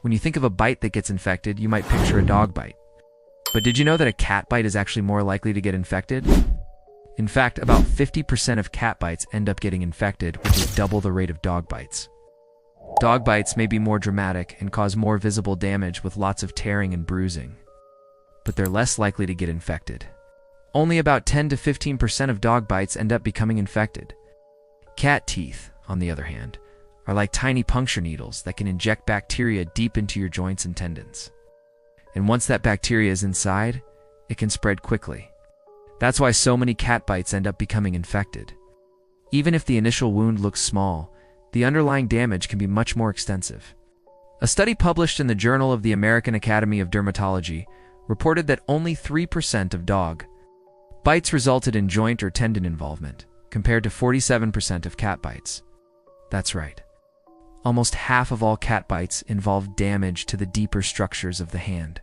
When you think of a bite that gets infected, you might picture a dog bite. But did you know that a cat bite is actually more likely to get infected? In fact, about 50% of cat bites end up getting infected, which is double the rate of dog bites. Dog bites may be more dramatic and cause more visible damage with lots of tearing and bruising, but they're less likely to get infected. Only about 10 to 15% of dog bites end up becoming infected. Cat teeth, on the other hand, are like tiny puncture needles that can inject bacteria deep into your joints and tendons. And once that bacteria is inside, it can spread quickly. That's why so many cat bites end up becoming infected. Even if the initial wound looks small, the underlying damage can be much more extensive. A study published in the Journal of the American Academy of Dermatology reported that only 3% of dog bites resulted in joint or tendon involvement, compared to 47% of cat bites. That's right. Almost half of all cat bites involve damage to the deeper structures of the hand.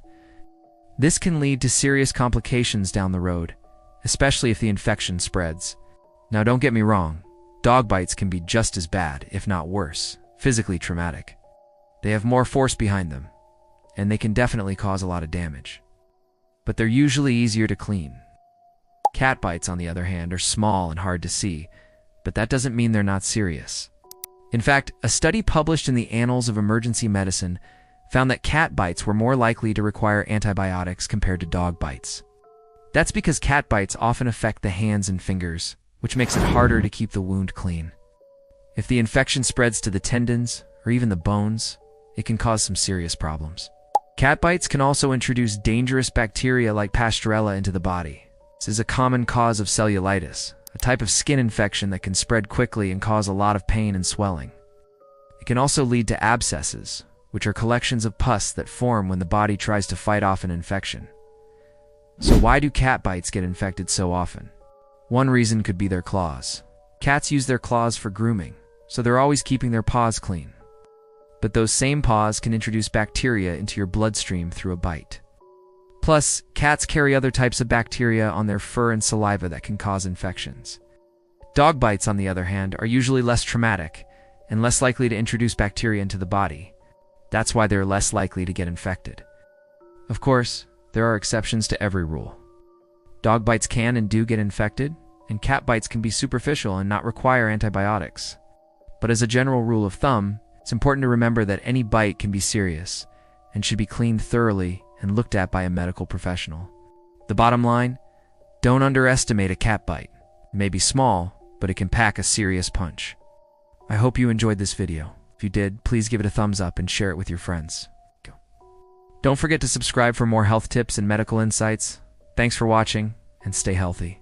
This can lead to serious complications down the road, especially if the infection spreads. Now, don't get me wrong, dog bites can be just as bad, if not worse, physically traumatic. They have more force behind them, and they can definitely cause a lot of damage. But they're usually easier to clean. Cat bites, on the other hand, are small and hard to see, but that doesn't mean they're not serious. In fact, a study published in the Annals of Emergency Medicine found that cat bites were more likely to require antibiotics compared to dog bites. That's because cat bites often affect the hands and fingers, which makes it harder to keep the wound clean. If the infection spreads to the tendons or even the bones, it can cause some serious problems. Cat bites can also introduce dangerous bacteria like Pasteurella into the body. This is a common cause of cellulitis, a type of skin infection that can spread quickly and cause a lot of pain and swelling. It can also lead to abscesses, which are collections of pus that form when the body tries to fight off an infection. So why do cat bites get infected so often? One reason could be their claws. Cats use their claws for grooming, so they're always keeping their paws clean. But those same paws can introduce bacteria into your bloodstream through a bite. Plus, cats carry other types of bacteria on their fur and saliva that can cause infections. Dog bites, on the other hand, are usually less traumatic and less likely to introduce bacteria into the body. That's why they're less likely to get infected. Of course, there are exceptions to every rule. Dog bites can and do get infected, and cat bites can be superficial and not require antibiotics. But as a general rule of thumb, it's important to remember that any bite can be serious and should be cleaned thoroughly and looked at by a medical professional. The bottom line, don't underestimate a cat bite. It may be small, but it can pack a serious punch. I hope you enjoyed this video. If you did, please give it a thumbs up and share it with your friends. Don't forget to subscribe for more health tips and medical insights. Thanks for watching, and stay healthy.